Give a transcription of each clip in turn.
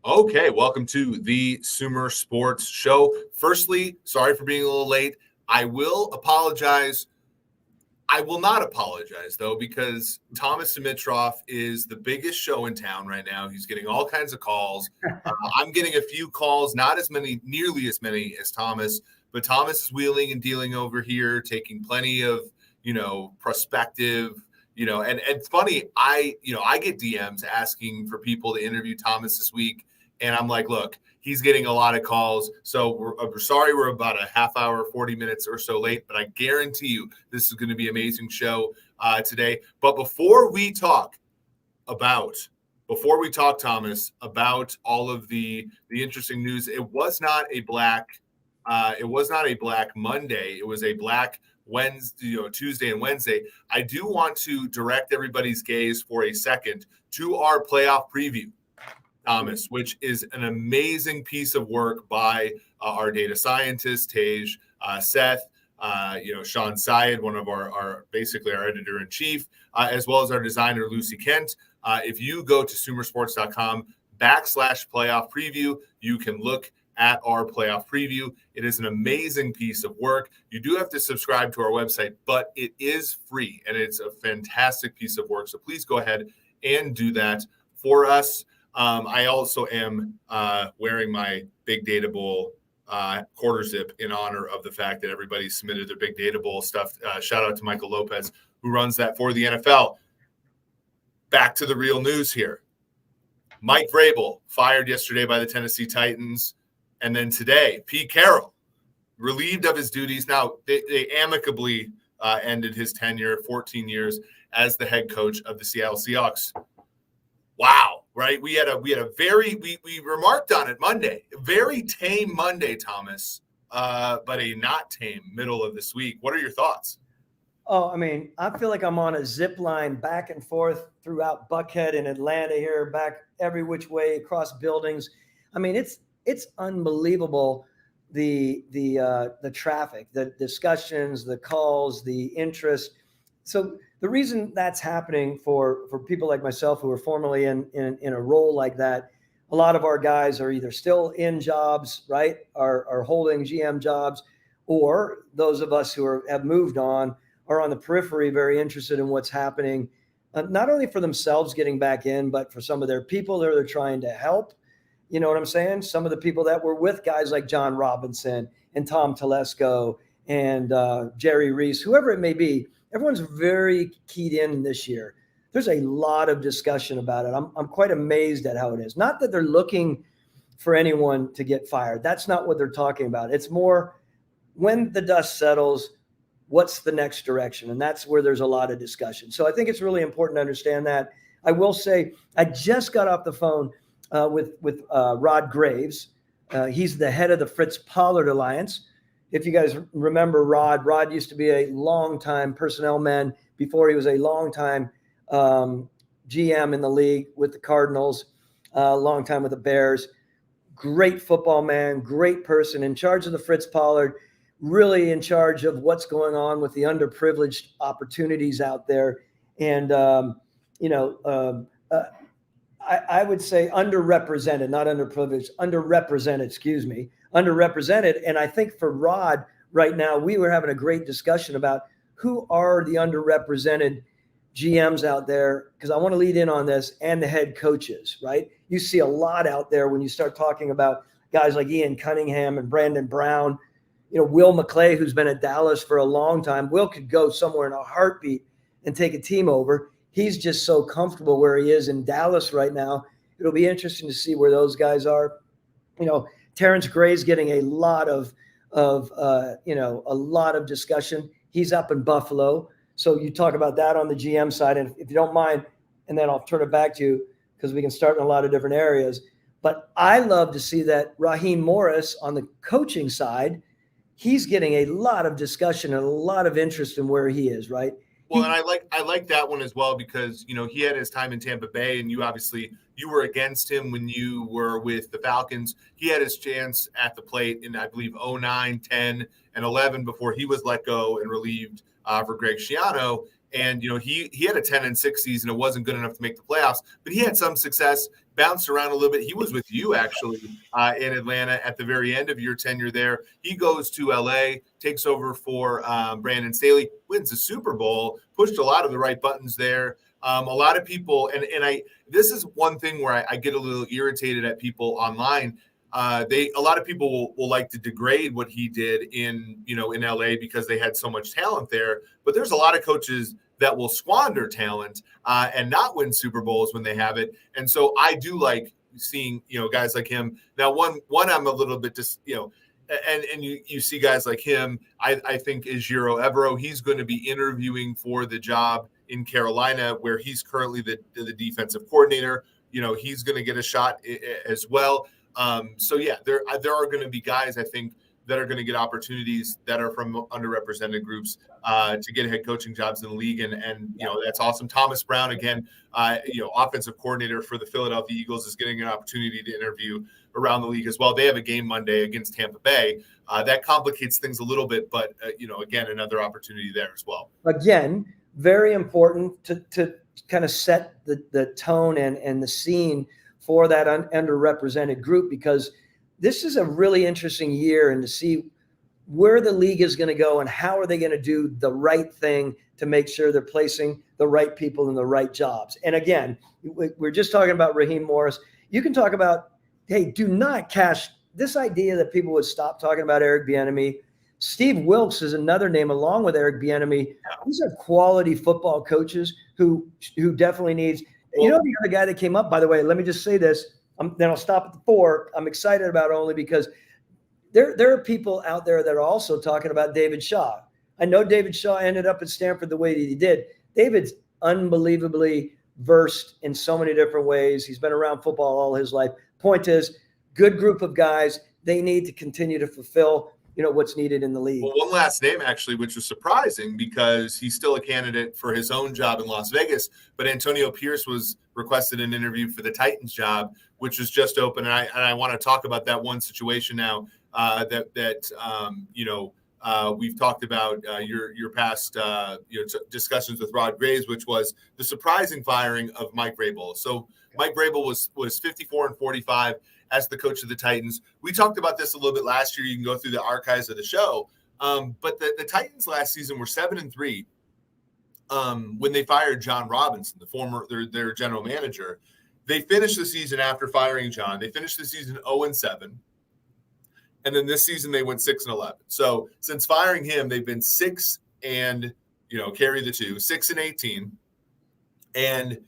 Okay, welcome to the Sumer Sports Show. Firstly, sorry for being a little late. I will apologize. I will not apologize, though, because Thomas Dimitroff is the biggest show in town right now. He's getting all kinds of calls. I'm getting a few calls, not as many, nearly as many as Thomas, but Thomas is wheeling and dealing over here, taking plenty of, perspective. And it's funny, I get DMs asking for people to interview Thomas this week. And I'm like, look, he's getting a lot of calls. So we're sorry we're about a half hour, 40 minutes or so late, but I guarantee you this is going to be an amazing show today. But before we talk, Thomas, about all of the interesting news, it was not a black Monday. It was a black Wednesday, Tuesday and Wednesday. I do want to direct everybody's gaze for a second to our playoff preview, Thomas, which is an amazing piece of work by our data scientist, Tej, Seth, Sean Syed, one of our basically our editor-in-chief, as well as our designer, Lucy Kent. If you go to sumersports.com/playoff preview, you can look at our playoff preview. It is an amazing piece of work. You do have to subscribe to our website, but it is free, and it's a fantastic piece of work. So please go ahead and do that for us. I also am wearing my Big Data Bowl quarter zip in honor of the fact that everybody submitted their Big Data Bowl stuff. Shout out to Michael Lopez, who runs that for the NFL. Back to the real news here. Mike Vrabel fired yesterday by the Tennessee Titans. And then today, Pete Carroll, relieved of his duties. Now, they amicably ended his tenure, 14 years, as the head coach of the Seattle Seahawks. Wow, right? We remarked on it Monday, a very tame Monday, Thomas, but a not tame middle of this week. What are your thoughts? Oh, I mean, I feel like I'm on a zip line back and forth throughout Buckhead and Atlanta here, back every which way across buildings. I mean, it's unbelievable, the traffic, the discussions, the calls, the interest. So the reason that's happening for people like myself who are formerly in a role like that, a lot of our guys are either still in jobs, right, are holding GM jobs, or those of us who have moved on are on the periphery, very interested in what's happening, not only for themselves getting back in, but for some of their people that they're trying to help. You know what I'm saying? Some of the people that were with guys like John Robinson and Tom Telesco and Jerry Reese, whoever it may be, everyone's very keyed in this year. There's a lot of discussion about it. I'm quite amazed at how it is. Not that they're looking for anyone to get fired. That's not what they're talking about. It's more when the dust settles, what's the next direction? And that's where there's a lot of discussion. So I think it's really important to understand that. I will say I just got off the phone with Rod Graves. He's the head of the Fritz Pollard Alliance. If you guys remember Rod used to be a longtime personnel man before he was a longtime GM in the league with the Cardinals, long time with the Bears. Great football man, great person, in charge of the Fritz Pollard, really in charge of what's going on with the underprivileged opportunities out there. And, I would say underrepresented, not underprivileged, underrepresented. And I think for Rod right now, we were having a great discussion about who are the underrepresented GMs out there, because I want to lead in on this, and the head coaches, right? You see a lot out there when you start talking about guys like Ian Cunningham and Brandon Brown, Will McClay, who's been at Dallas for a long time. Will could go somewhere in a heartbeat and take a team over. He's just so comfortable where he is in Dallas right now. It'll be interesting to see where those guys are. Terrence Gray's getting a lot of discussion. He's up in Buffalo. So you talk about that on the GM side. And if you don't mind, and then I'll turn it back to you because we can start in a lot of different areas. But I love to see that Raheem Morris on the coaching side, he's getting a lot of discussion and a lot of interest in where he is, right? Well, and I like that one as well because, he had his time in Tampa Bay, and you were against him when you were with the Falcons. He had his chance at the plate in, I believe, 09, 10, and 11 before he was let go and relieved for Greg Schiano. And, he had a 10-6 season. It wasn't good enough to make the playoffs, but he had some success bounced around a little bit. He was with you actually in Atlanta at the very end of your tenure there. He goes to LA, takes over for Brandon Staley, wins the Super Bowl, pushed a lot of the right buttons there. A lot of people, and this is one thing where I get a little irritated at people online. A lot of people will like to degrade what he did in LA because they had so much talent there. But there's a lot of coaches that will squander talent and not win Super Bowls when they have it. And so I do like seeing, guys like him. Now, one I'm a little bit just, and you see guys like him. I think Ejiro Evero, he's going to be interviewing for the job in Carolina, where he's currently the defensive coordinator. He's going to get a shot as well. So yeah, there are going to be guys, I think, that are going to get opportunities that are from underrepresented groups to get head coaching jobs in the league. And that's awesome. Thomas Brown, again, offensive coordinator for the Philadelphia Eagles, is getting an opportunity to interview around the league as well. They have a game Monday against Tampa Bay. That complicates things a little bit, but again, another opportunity there as well. Again, very important to kind of set the tone and the scene for that underrepresented group, because this is a really interesting year, and to see where the league is going to go and how are they going to do the right thing to make sure they're placing the right people in the right jobs. And again, we're just talking about Raheem Morris. You can talk about, hey, do not cash this idea that people would stop talking about Eric Bieniemy. Steve Wilkes is another name along with Eric Bieniemy. These are quality football coaches who definitely needs. The other guy that came up, by the way, let me just say this, then I'll stop at the 4. I'm excited about it only because there are people out there that are also talking about David Shaw. I know David Shaw ended up at Stanford the way that he did. David's unbelievably versed in so many different ways. He's been around football all his life. Point is, good group of guys. They need to continue to fulfill what's needed in the league. Well, one last name, actually, which was surprising because he's still a candidate for his own job in Las Vegas, but Antonio Pierce was requested an interview for the Titans job, which was just open. And I want to talk about that one situation now we've talked about your past discussions with Rod Graves, which was the surprising firing of Mike Vrabel. So Mike Vrabel was 54-45 as the coach of the Titans. We talked about this a little bit last year. You can go through the archives of the show. But the Titans last season were 7-3 when they fired John Robinson, their general manager. They finished the season after firing John. They finished the season 0-7. And then this season they went 6-11. So since firing him, they've been 6 and carry the 2, 6-18. And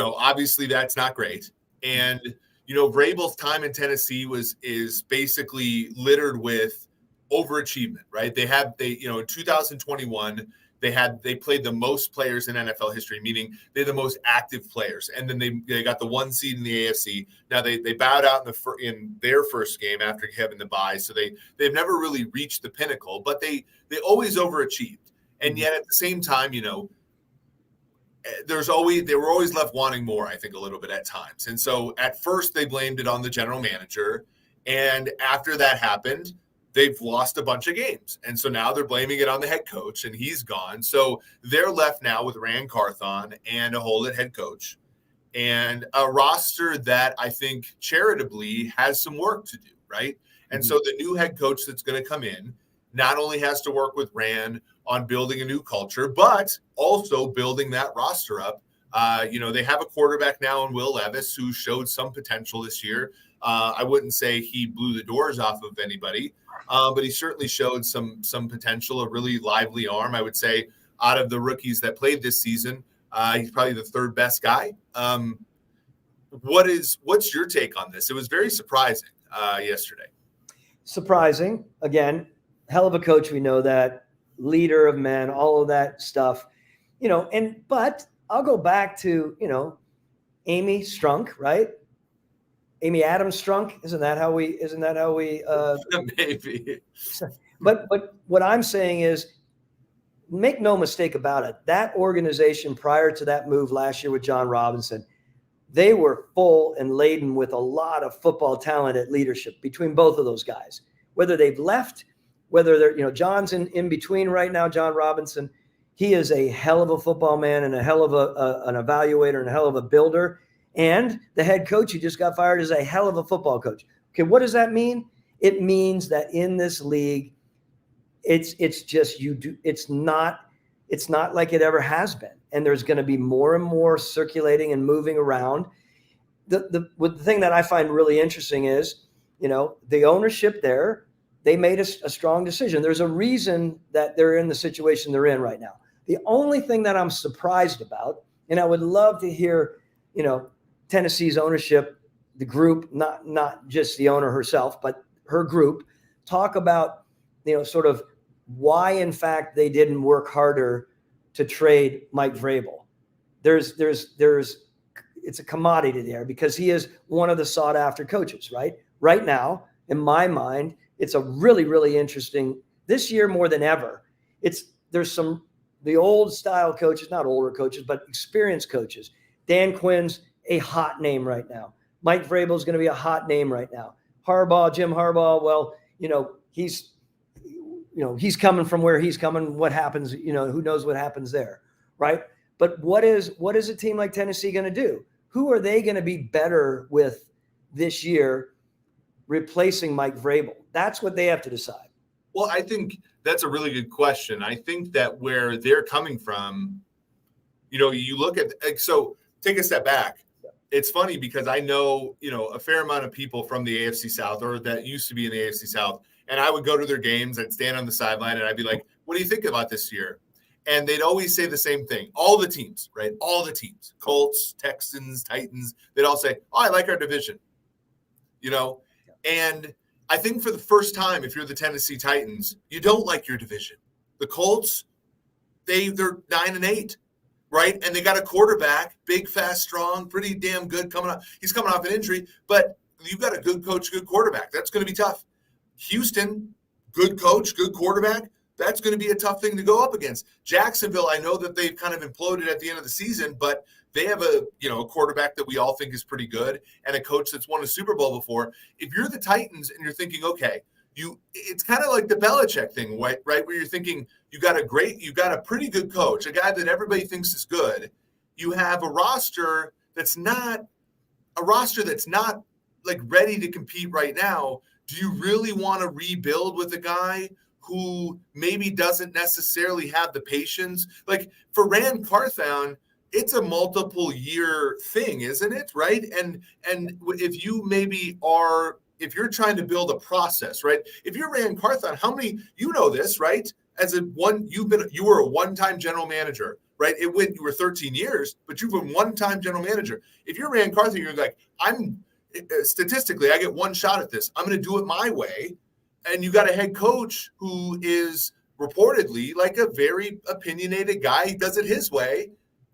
obviously that's not great. And Vrabel's time in Tennessee is basically littered with overachievement, right? In 2021, they played the most players in NFL history, meaning they're the most active players. And then they got the 1 seed in the AFC. Now they bowed out in their first game after having the bye. So they've never really reached the pinnacle, but they always overachieved. And yet at the same time, they were always left wanting more, I think, a little bit at times. And so at first they blamed it on the general manager. And after that happened, they've lost a bunch of games. And so now they're blaming it on the head coach, and he's gone. So they're left now with Rand Carthon and a hole at head coach and a roster that I think charitably has some work to do, right? And so the new head coach that's going to come in not only has to work with Rand on building a new culture, but also building that roster up. They have a quarterback now in Will Levis who showed some potential this year. I wouldn't say he blew the doors off of anybody, but he certainly showed some potential, a really lively arm. I would say out of the rookies that played this season, he's probably the 3rd best guy. What's your take on this? It was very surprising yesterday. Surprising. Again, hell of a coach. We know that. Leader of men, all of that stuff, but I'll go back to, Amy Strunk, right? Amy Adams Strunk. Isn't that how we maybe. But what I'm saying is, make no mistake about it. That organization prior to that move last year with John Robinson, they were full and laden with a lot of football talent at leadership between both of those guys. Whether they've left, whether they're, John's in between right now, John Robinson, he is a hell of a football man and a hell of an evaluator and a hell of a builder. And the head coach who just got fired is a hell of a football coach. Okay, what does that mean? It means that in this league, it's not like it ever has been. And there's going to be more and more circulating and moving around. The thing that I find really interesting is, the ownership there, they made a strong decision. There's a reason that they're in the situation they're in right now. The only thing that I'm surprised about, and I would love to hear, Tennessee's ownership, the group, not just the owner herself, but her group, talk about, sort of why, in fact, they didn't work harder to trade Mike Vrabel. It's a commodity there because he is one of the sought after coaches, right? Right now, in my mind, it's a really, really interesting this year more than ever. There's the old style coaches, not older coaches, but experienced coaches. Dan Quinn's a hot name right now. Mike Vrabel is going to be a hot name right now. Jim Harbaugh, well, he's coming from where he's coming. What happens, who knows what happens there, right? But what is a team like Tennessee going to do? Who are they going to be better with this year replacing Mike Vrabel? That's what they have to decide. Well, I think that's a really good question. I think that where they're coming from, you look at – so take a step back. It's funny because I know, a fair amount of people from the AFC South or that used to be in the AFC South, and I would go to their games. I'd stand on the sideline, and I'd be like, what do you think about this year? And they'd always say the same thing. All the teams, right? All the teams, Colts, Texans, Titans, they'd all say, I like our division, And I think for the first time, if you're the Tennessee Titans, you don't like your division. The Colts, they're 9-8, right? And they got a quarterback, big, fast, strong, pretty damn good coming up. He's coming off an injury, but you've got a good coach, good quarterback. That's going to be tough. Houston, good coach, good quarterback. That's going to be a tough thing to go up against. Jacksonville, I know that they've kind of imploded at the end of the season, but they have a quarterback that we all think is pretty good and a coach that's won a Super Bowl before. If you're the Titans and you're thinking, okay, it's kind of like the Belichick thing, right? Where you're thinking you got a pretty good coach, a guy that everybody thinks is good. You have a roster that's not like ready to compete right now. Do you really want to rebuild with a guy who maybe doesn't necessarily have the patience? Like for Rand Carthon, it's a multiple year thing, isn't it? Right. And if if you're trying to build a process, right? If you're Rand Carthon, how many, this, right? You were a one-time general manager, right? You were 13 years, but you've been one-time general manager. If you're Rand Carthon, you're like, statistically, I get one shot at this. I'm going to do it my way. And you got a head coach who is reportedly like a very opinionated guy. He does it his way.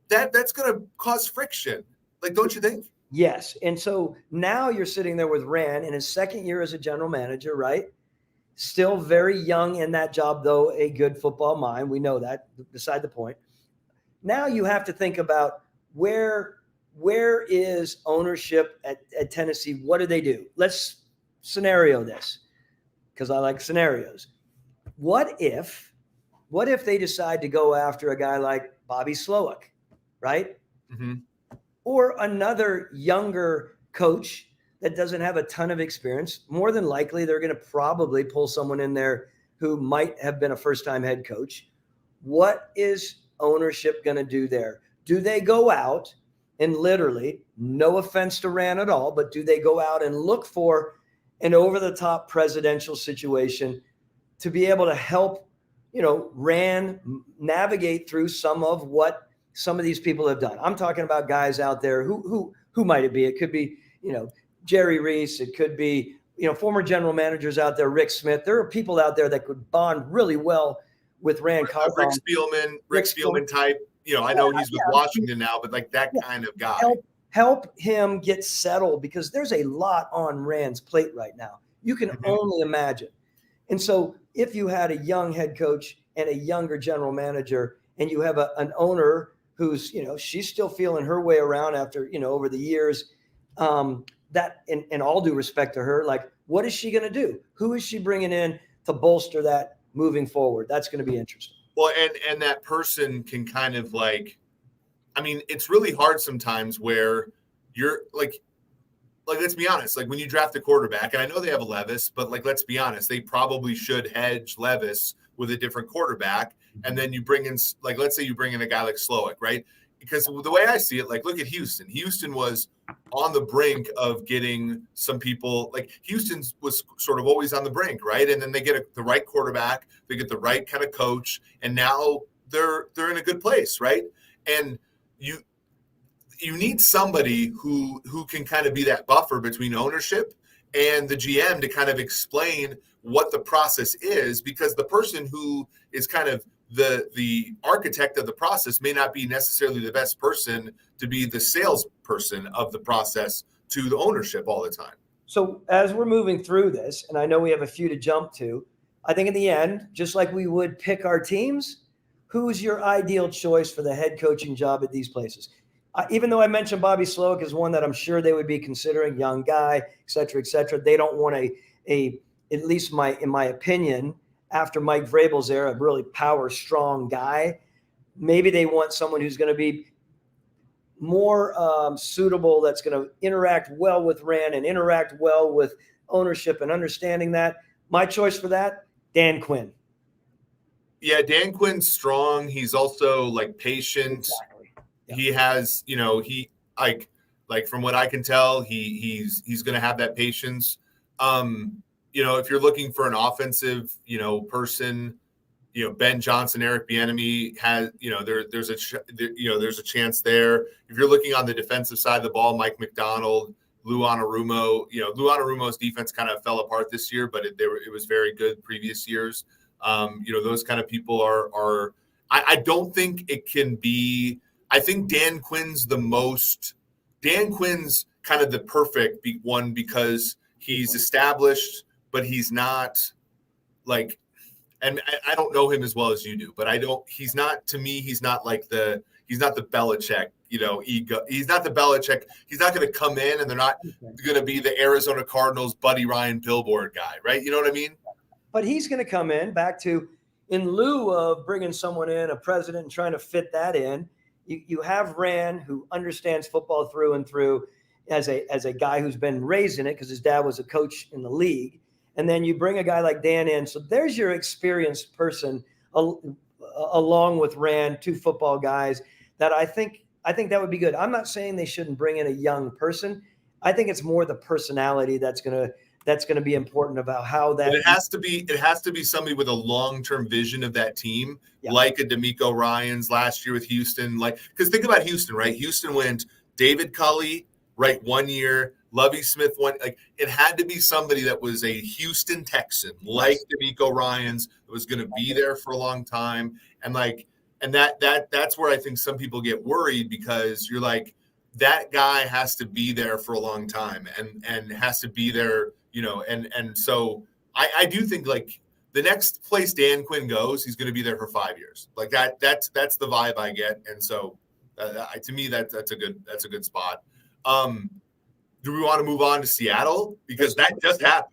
That's going to cause friction. Like, don't you think? Yes. And so now you're sitting there with Rand in his second year as a general manager, right? Still very young in that job, though, a good football mind. We know that, beside the point. Now you have to think about where is ownership at Tennessee? What do they do? Let's scenario this, because I like scenarios. What if they decide to go after a guy like Bobby Slowick, right? Mm-hmm. Or another younger coach that doesn't have a ton of experience? More than likely, they're going to probably pull someone in there who might have been a first-time head coach. What is ownership going to do there? Do they go out and literally, no offense to Rand at all, but do they go out and look for an over-the-top presidential situation to be able to help, Rand navigate through some of what some of these people have done? I'm talking about guys out there who might it be? It could be, Jerry Reese. It could be, former general managers out there, Rick Smith. There are people out there that could bond really well with Rand Carthon. Rick Spielman type. I know he's with Washington now, but like that kind of guy. Help him get settled, because there's a lot on Rand's plate right now. You can only imagine. And so if you had a young head coach and a younger general manager, and you have an owner who's, she's still feeling her way around after, over the years, that in all due respect to her, like, what is she going to do? Who is she bringing in to bolster that moving forward? That's going to be interesting. Well, and that person can kind of like, it's really hard sometimes where you're like let's be honest, like when you draft a quarterback, and I know they have a Levis, but like let's be honest, they probably should hedge Levis with a different quarterback, and then you bring in, like, let's say you bring in a guy like Slowick, right? Because the way I see it, like, look at Houston. Houston was on the brink of getting some people, like Houston was sort of always on the brink, right? And then they get the right quarterback, they get the right kind of coach, and now they're in a good place, right? And you need somebody who can kind of be that buffer between ownership and the GM to kind of explain what the process is, because the person who is kind of the architect of the process may not be necessarily the best person to be the salesperson of the process to the ownership all the time. So as we're moving through this, and I know we have a few to jump to, I think in the end, just like we would pick our teams, who's your ideal choice for the head coaching job at these places? Even though I mentioned Bobby Slowick is one that I'm sure they would be considering, young guy, et cetera, they don't want at least in my opinion, after Mike Vrabel's era, a really power strong guy. Maybe they want someone who's going to be more suitable, that's going to interact well with Rand and interact well with ownership and understanding that. My choice for that, Dan Quinn. Yeah, Dan Quinn's strong. He's also like patient. Exactly. Yeah. He has, he like from what I can tell, he's going to have that patience. If you're looking for an offensive, person, Ben Johnson, Eric Bieniemy has, there's a chance there. If you're looking on the defensive side of the ball, Mike McDonald, Lou Anarumo, Lou Anarumo's defense kind of fell apart this year, but it was very good previous years. Those kind of people are I don't think it can be. I think Dan Quinn's kind of the perfect one because he's established, but he's not like, and I don't know him as well as you do, but he's not the Belichick, ego. He's not the Belichick. He's not going to come in and they're not going to be the Arizona Cardinals, Buddy Ryan billboard guy, right? You know what I mean? But he's going to come in back to, in lieu of bringing someone in, a president, and trying to fit that in. You have Rand, who understands football through and through, as a guy who's been raised in it because his dad was a coach in the league. And then you bring a guy like Dan in. So there's your experienced person along with Rand, two football guys that I think that would be good. I'm not saying they shouldn't bring in a young person. I think it's more the personality that's going to be important about how that. But it has to be somebody with a long-term vision of that team, like a D'Amico Ryans last year with Houston. Because think about Houston, right? Houston went David Culley, right, 1 year, Lovie Smith one. Like, it had to be somebody that was a Houston Texan, like D'Amico Ryans, that was going to be there for a long time, and that's where I think some people get worried, because you're like, that guy has to be there for a long time and has to be there. And so I do think, like, the next place Dan Quinn goes, he's going to be there for 5 years. Like that's the vibe I get. And so to me, that's a good spot. Do we want to move on to Seattle? Because that just happened.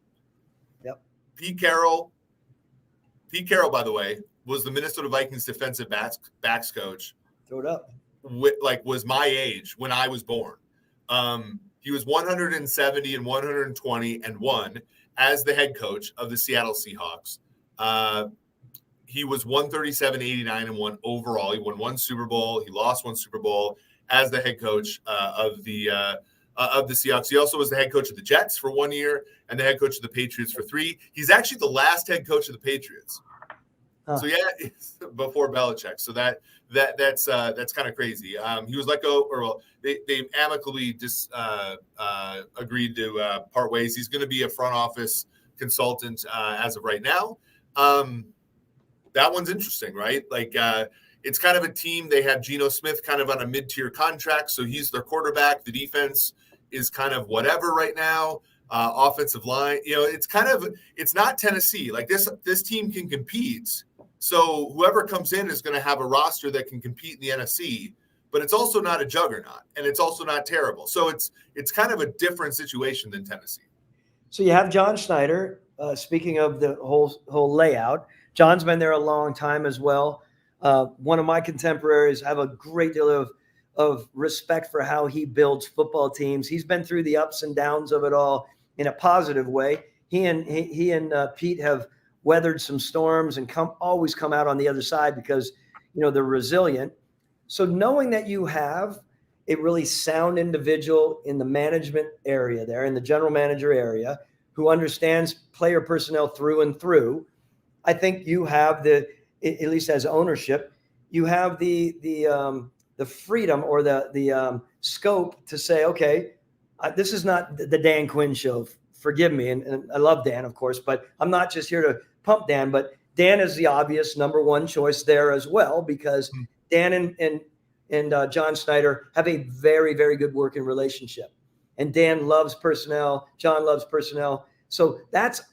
Yep. Pete Carroll, by the way, was the Minnesota Vikings defensive backs coach. Throw it up. Was my age when I was born. He was 170 and 120 and 1 as the head coach of the Seattle Seahawks. He was 137, 89 and 1 overall. He won one Super Bowl. He lost one Super Bowl as the head coach of the Seahawks. He also was the head coach of the Jets for 1 year and the head coach of the Patriots for 3. He's actually the last head coach of the Patriots. So yeah, before Belichick. So that's kind of crazy. He was let go, or they amicably just agreed to part ways. He's going to be a front office consultant as of right now. That one's interesting, right? Like, it's kind of a team. They have Geno Smith kind of on a mid-tier contract, so he's their quarterback. The defense is kind of whatever right now. Offensive line, it's not Tennessee. Like, this team can compete. So whoever comes in is going to have a roster that can compete in the NFC, but it's also not a juggernaut, and it's also not terrible. So it's kind of a different situation than Tennessee. So you have John Schneider. Speaking of the whole layout, John's been there a long time as well. One of my contemporaries. I have a great deal of respect for how he builds football teams. He's been through the ups and downs of it all in a positive way. He and Pete have weathered some storms and always come out on the other side because, they're resilient. So knowing that you have a really sound individual in the management area there, in the general manager area, who understands player personnel through and through, I think you have at least as ownership, you have the freedom or the scope to say, okay, this is not the Dan Quinn show. Forgive me, and I love Dan, of course, but I'm not just here to pump Dan. But Dan is the obvious number one choice there as well, because Dan and John Snyder have a very, very good working relationship, and Dan loves personnel. John loves personnel. So that's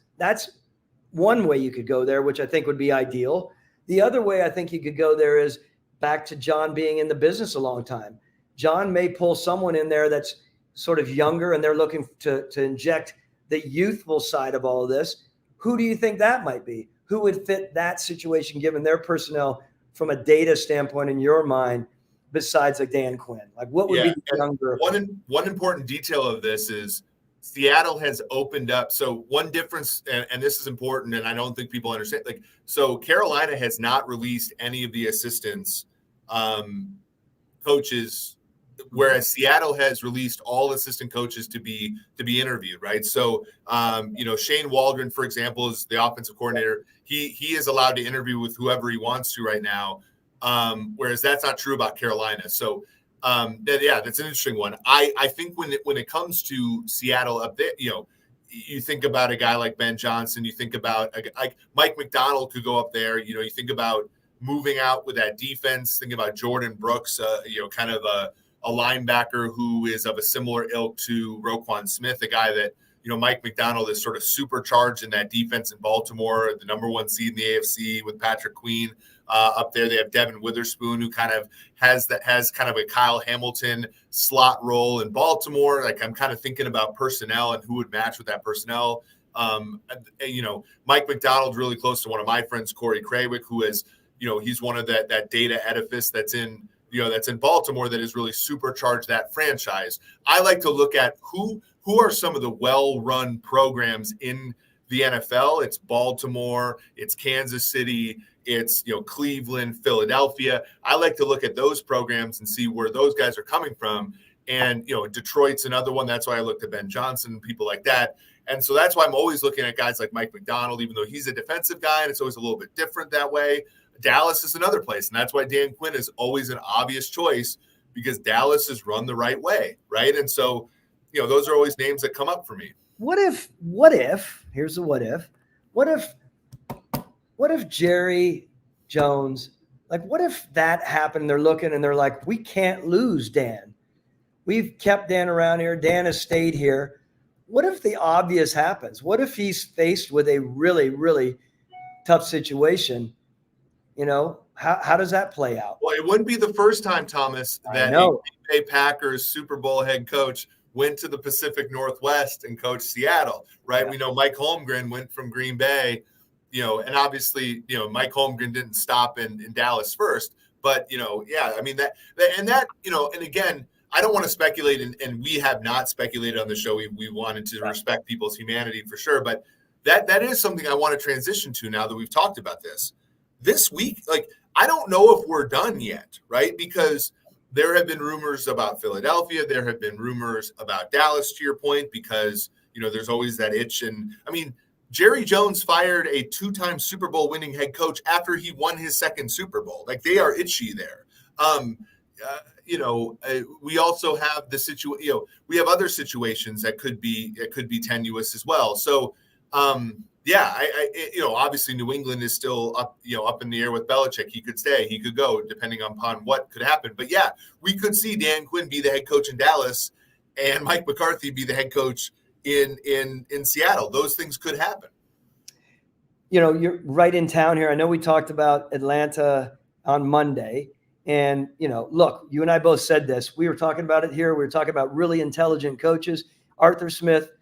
one way you could go there, which I think would be ideal. The other way I think you could go there is back to John being in the business a long time. John may pull someone in there that's sort of younger, and they're looking to inject the youthful side of all of this. Who do you think that might be? Who would fit that situation given their personnel from a data standpoint in your mind, besides like Dan Quinn? Like, what would be the younger? One important detail of this is Seattle has opened up. So one difference, and this is important, and I don't think people understand, so Carolina has not released any of the assistants coaches, whereas Seattle has released all assistant coaches to be interviewed, right? So, Shane Waldron, for example, is the offensive coordinator. He is allowed to interview with whoever he wants to right now, whereas that's not true about Carolina. So, that's an interesting one. I think when it comes to Seattle up there, you think about a guy like Ben Johnson. You think about like Mike McDonald could go up there. You think about moving out with that defense. Think about Jordan Brooks, kind of a linebacker who is of a similar ilk to Roquan Smith, a guy that, Mike McDonald is sort of supercharged in that defense in Baltimore, the number one seed in the AFC with Patrick Queen up there. They have Devin Witherspoon, who kind of has kind of a Kyle Hamilton slot role in Baltimore. Like, I'm kind of thinking about personnel and who would match with that personnel. Mike McDonald's really close to one of my friends, Corey Krawick, who is, he's one of that data edifice that's in Baltimore that has really supercharged that franchise. I like to look at who are some of the well-run programs in the NFL. It's Baltimore, it's Kansas City, it's Cleveland, Philadelphia. I like to look at those programs and see where those guys are coming from. And Detroit's another one. That's why I looked at Ben Johnson, people like that. And so that's why I'm always looking at guys like Mike McDonald, even though he's a defensive guy, and it's always a little bit different that way. Dallas is another place, and that's why Dan Quinn is always an obvious choice, because Dallas is run the right way, right? And so, those are always names that come up for me. What if here's the what if Jerry Jones, what if that happened? They're looking and they're like, we can't lose Dan. We've kept Dan around here. Dan has stayed here. What if the obvious happens? What if he's faced with a really, really tough situation? How does that play out? Well, it wouldn't be the first time, Thomas, that a Green Bay Packers Super Bowl head coach went to the Pacific Northwest and coached Seattle, right? Yeah. We know Mike Holmgren went from Green Bay, and obviously, Mike Holmgren didn't stop in Dallas first, but, and again, I don't want to speculate, and we have not speculated on the show. We wanted to respect people's humanity for sure, but that is something I want to transition to now that we've talked about this week. I don't know if we're done yet, right? Because there have been rumors about Philadelphia. There have been rumors about Dallas, to your point, because, there's always that itch. And Jerry Jones fired a 2-time Super Bowl winning head coach after he won his second Super Bowl. They are itchy there. We also have the situation, we have other situations that could be tenuous as well. So, obviously New England is still up in the air with Belichick. He could stay, he could go, depending upon what could happen. But yeah, we could see Dan Quinn be the head coach in Dallas and Mike McCarthy be the head coach in Seattle. Those things could happen. You're right in town here. I know we talked about Atlanta on Monday, and look, you and I both said this. We were talking about it here. We were talking about really intelligent coaches. Arthur Smith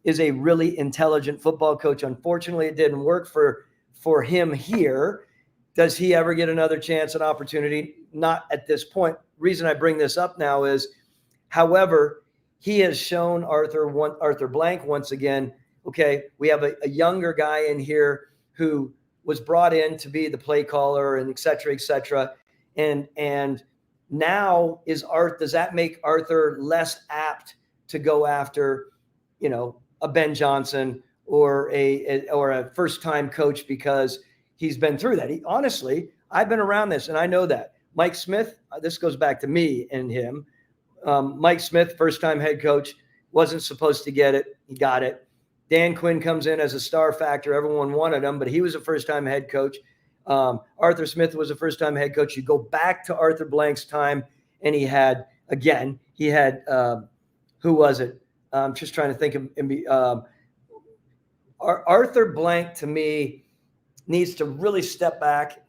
is a really intelligent football coach. Unfortunately, it didn't work for him here. Does he ever get another chance, an opportunity? not at this point. Reason I bring this up now is, however, he has shown Arthur Blank once again. Okay, we have a younger guy in here who was brought in to be the play caller and et cetera, et cetera. And now does that make Arthur less apt to go after, a Ben Johnson or a first-time coach because he's been through that? Honestly, I've been around this and I know that. Mike Smith, this goes back to me and him. Mike Smith, first-time head coach, wasn't supposed to get it. He got it. Dan Quinn comes in as a star factor. Everyone wanted him, but he was a first-time head coach. Arthur Smith was a first-time head coach. You go back to Arthur Blank's time, and he had, who was it? I'm just trying to think of Arthur Blank, to me, needs to really step back.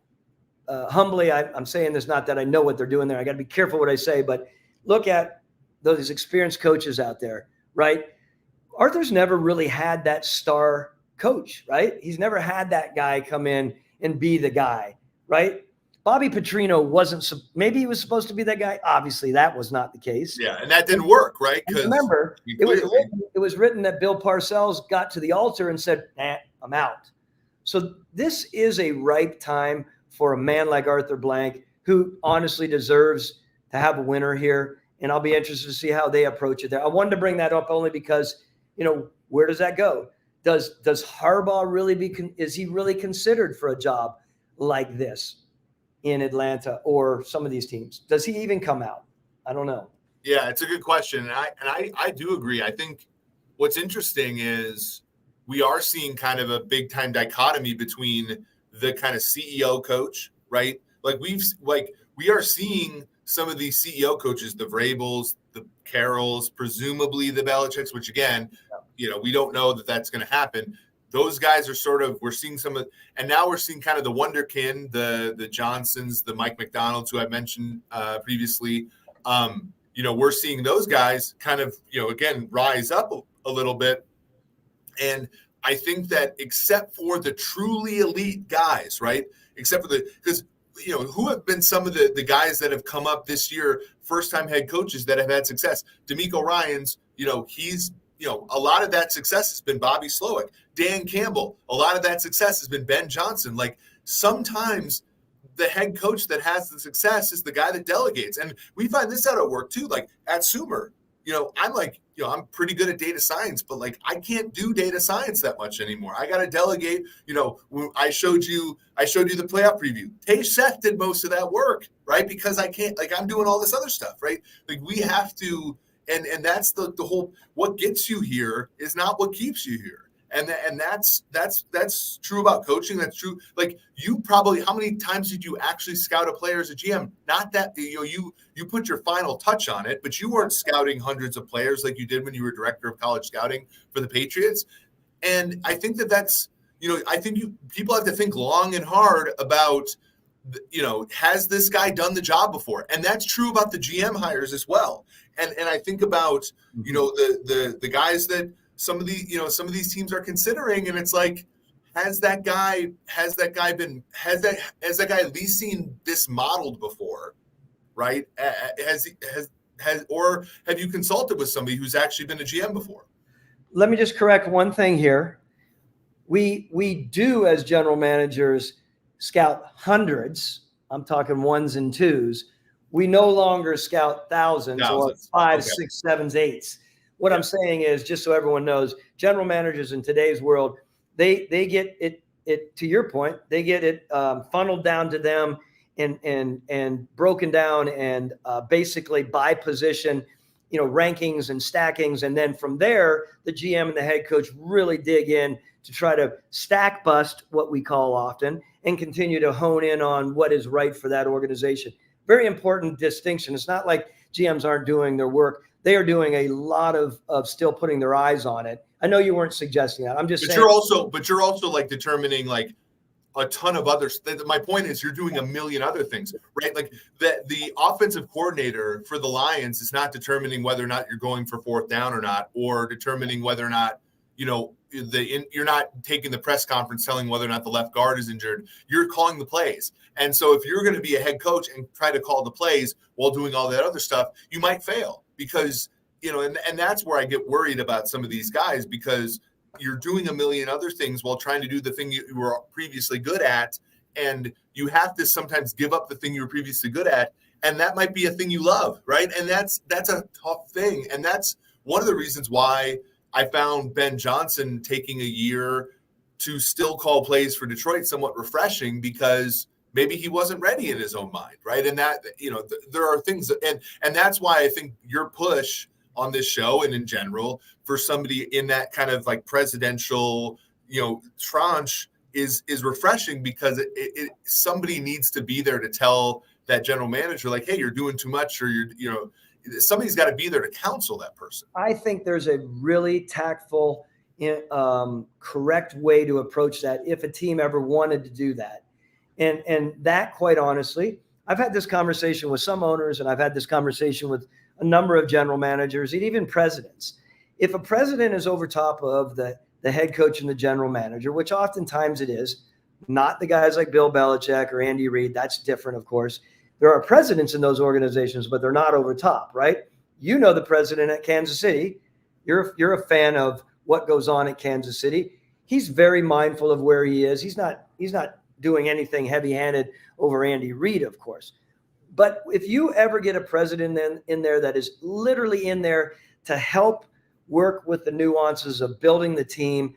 Humbly, I'm saying this, not that I know what they're doing there. I got to be careful what I say, but look at those experienced coaches out there, right? Arthur's never really had that star coach, right? He's never had that guy come in and be the guy, right? Bobby Petrino maybe he was supposed to be that guy. Obviously, that was not the case. Yeah, and that didn't work, right? Because remember, it was written that Bill Parcells got to the altar and said, I'm out. So this is a ripe time for a man like Arthur Blank, who honestly deserves to have a winner here. And I'll be interested to see how they approach it there. I wanted to bring that up only because, where does that go? Does Harbaugh is he really considered for a job like this in Atlanta or some of these teams? Does he even come out? I don't know. Yeah, it's a good question. And I do agree. I think what's interesting is we are seeing kind of a big time dichotomy between the kind of CEO coach, right? We are seeing some of these CEO coaches, the Vrabels, the Carrolls, presumably the Belichicks, which again, we don't know that that's going to happen. Those guys are we're seeing and now we're seeing kind of the wonderkin, the Johnsons, the Mike McDonalds, who I mentioned previously. We're seeing those guys kind of, again, rise up a little bit. And I think that except for the truly elite guys, right? Because who have been some of the guys that have come up this year, first-time head coaches that have had success? DeMeco Ryans, he's, a lot of that success has been Bobby Slowick. Dan Campbell, a lot of that success has been Ben Johnson. Like, sometimes the head coach that has the success is the guy that delegates. And we find this out at work too, like at Sumer. I'm pretty good at data science, but I can't do data science that much anymore. I got to delegate. I showed you the playoff preview. Tage Seth did most of that work, right? Because I can't, I'm doing all this other stuff, right? We have to, and that's the whole, what gets you here is not what keeps you here. And that's true about coaching. That's true. How many times did you actually scout a player as a GM? Not that, you put your final touch on it, but you weren't scouting hundreds of players like you did when you were director of college scouting for the Patriots. And I think that's, people have to think long and hard about, has this guy done the job before? And that's true about the GM hires as well. And I think about, the guys that, some of these teams are considering, and it's has that guy at least seen this modeled before, right? Or have you consulted with somebody who's actually been a GM before? Let me just correct one thing here. We do, as general managers, scout hundreds. I'm talking ones and twos. We no longer scout thousands. Or 5, 6, 7s, 8s. What I'm saying is, just so everyone knows, general managers in today's world, they get it to your point, they get it funneled down to them and broken down and basically by position, rankings and stackings. And then from there, the GM and the head coach really dig in to try to stack bust, what we call often, and continue to hone in on what is right for that organization. Very important distinction. It's not like GMs aren't doing their work. They are doing a lot of still putting their eyes on it. I know you weren't suggesting that. I'm just saying. But you're also determining a ton of others. My point is you're doing a million other things, right? The offensive coordinator for the Lions is not determining whether or not you're going for fourth down or not, or determining whether or not, you're not taking the press conference telling whether or not the left guard is injured. You're calling the plays. And so if you're going to be a head coach and try to call the plays while doing all that other stuff, you might fail because, and that's where I get worried about some of these guys, because you're doing a million other things while trying to do the thing you were previously good at. And you have to sometimes give up the thing you were previously good at. And that might be a thing you love, right? And that's a tough thing. And that's one of the reasons why I found Ben Johnson taking a year to still call plays for Detroit somewhat refreshing, because maybe he wasn't ready in his own mind, right? And that, there are things and that's why I think your push on this show and in general for somebody in that kind of like presidential, tranche is refreshing, because somebody needs to be there to tell that general manager, like, hey, you're doing too much, or somebody's got to be there to counsel that person. I think there's a really tactful, correct way to approach that if a team ever wanted to do that. And that, quite honestly, I've had this conversation with some owners, and I've had this conversation with a number of general managers and even presidents. If a president is over top of the head coach and the general manager, which oftentimes it is, not the guys like Bill Belichick or Andy Reid, that's different, of course. There are presidents in those organizations, but they're not over top, right? The president at Kansas City. You're a fan of what goes on at Kansas City. He's very mindful of where he is. He's not doing anything heavy-handed over Andy Reid, of course. But if you ever get a president in there that is literally in there to help work with the nuances of building the team,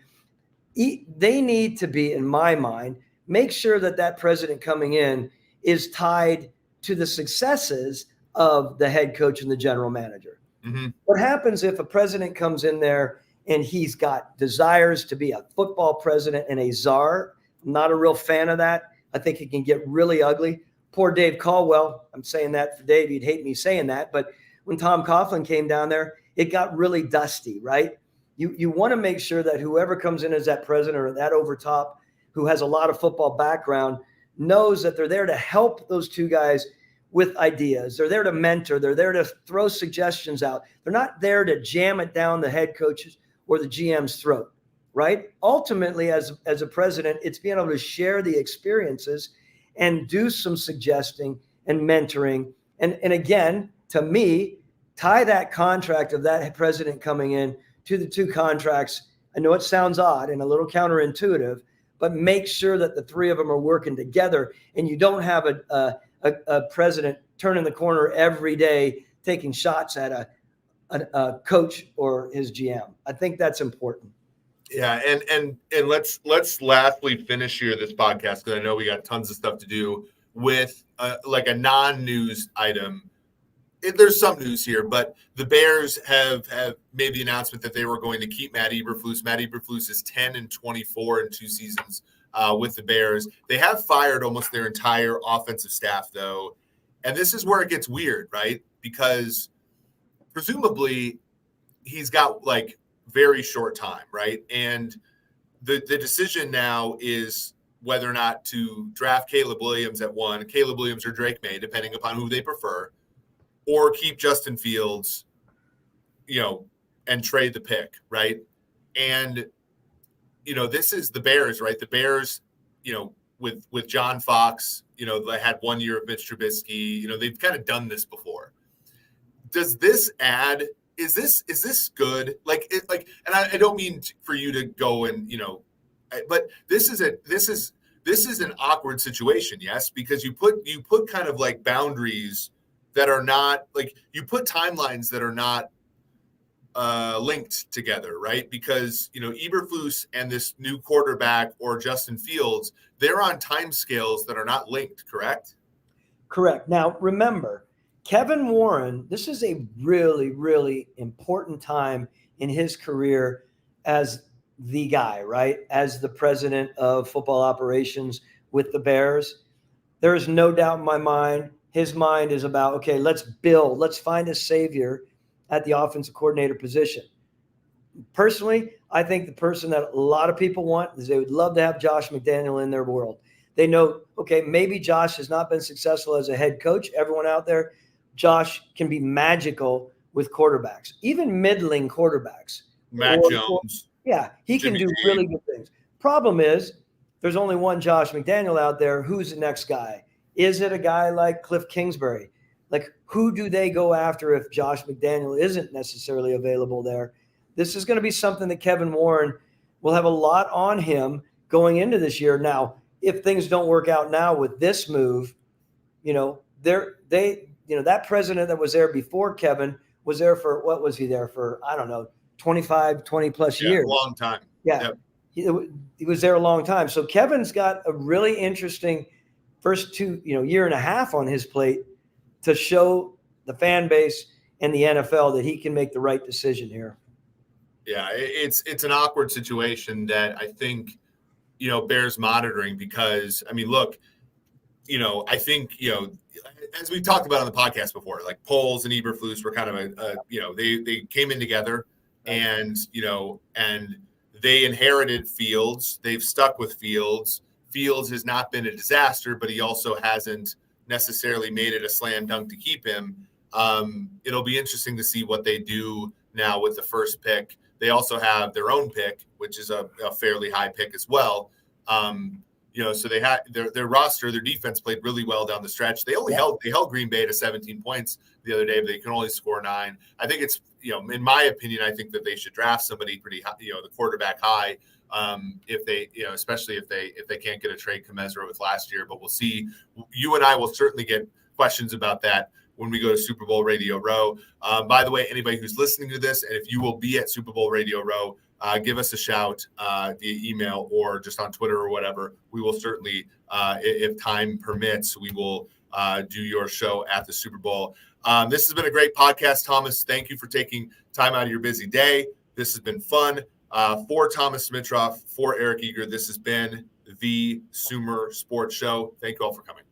they need to be, in my mind, make sure that president coming in is tied to the successes of the head coach and the general manager. Mm-hmm. What happens if a president comes in there and he's got desires to be a football president and a czar? I'm not a real fan of that. I think it can get really ugly. Poor Dave Caldwell. I'm saying that for Dave. He'd hate me saying that. But when Tom Coughlin came down there, it got really dusty, right? You want to make sure that whoever comes in as that president or that overtop who has a lot of football background knows that they're there to help those two guys with ideas. They're there to mentor. They're there to throw suggestions out. They're not there to jam it down the head coach's or the GM's throat, right? Ultimately, as a president, it's being able to share the experiences and do some suggesting and mentoring. And again, to me, tie that contract of that president coming in to the two contracts. I know it sounds odd and a little counterintuitive, but make sure that the three of them are working together, and you don't have a president turning the corner every day taking shots at a coach or his GM. I think that's important. Yeah, and let's lastly finish here this podcast, because I know we got tons of stuff to do, with like a non-news item. There's some news here, but the Bears have made the announcement that they were going to keep Matt Eberflus. Matt Eberflus is 10-24 in 2 seasons with the Bears. They have fired almost their entire offensive staff, though. And this is where it gets weird, right? Because presumably he's got like very short time, right? And the decision now is whether or not to draft Caleb Williams at 1, Caleb Williams or Drake May, depending upon who they prefer, or keep Justin Fields, and trade the pick, right? And, this is the Bears, right? The Bears, with John Fox, they had 1 year of Mitch Trubisky, they've kind of done this before. Does this add, is this good? And I don't mean for you to go and, but this is an awkward situation, yes, because you put kind of like boundaries that are not, like, you put timelines that are not linked together, right? Because, Eberflus and this new quarterback or Justin Fields, they're on timescales that are not linked, correct? Correct. Now, remember, Kevin Warren, this is a really, really important time in his career as the guy, right? As the president of football operations with the Bears. There is no doubt in my mind, his mind is about, okay, let's find a savior at the offensive coordinator position. Personally, I think the person that a lot of people want is they would love to have Josh McDaniel in their world. They know, okay, maybe Josh has not been successful as a head coach. Everyone out there, Josh can be magical with quarterbacks, even middling quarterbacks. Matt Jones. Yeah, he Jimmy can do G. really good things. Problem is, there's only one Josh McDaniel out there. Who's the next guy? Is it a guy like Cliff Kingsbury? Like, who do they go after if Josh McDaniel isn't necessarily available there? This is going to be something that Kevin Warren will have a lot on him going into this year. Now, if things don't work out now with this move, that president that was there before Kevin was there for, what was he there for? I don't know, 25, 20 plus years. Long time. Yeah. Yep. He was there a long time. So Kevin's got a really interesting first year and a half on his plate to show the fan base and the NFL that he can make the right decision here. Yeah, it's an awkward situation that I think, bears monitoring because, I mean, look, I think, as we talked about on the podcast before, like Poles and Eberflus were kind of they came in together and they inherited Fields. They've stuck with Fields. Fields has not been a disaster, but he also hasn't necessarily made it a slam dunk to keep him. It'll be interesting to see what they do now with the first pick. They also have their own pick, which is a fairly high pick as well. So they had their roster, their defense played really well down the stretch. They held Green Bay to 17 points the other day, but they can only score 9. I think it's, in my opinion, I think that they should draft somebody pretty high, the quarterback high, if they, especially if they can't get a trade commensurate with last year. But we'll see. You and I will certainly get questions about that when we go to Super Bowl Radio Row. By the way, anybody who's listening to this, and if you will be at Super Bowl Radio Row, give us a shout via email or just on Twitter or whatever. We will certainly, if time permits, we will do your show at the Super Bowl. This has been a great podcast, Thomas. Thank you for taking time out of your busy day. This has been fun. For Thomas Dimitroff, for Eric Eager, this has been the Sumer Sports Show. Thank you all for coming.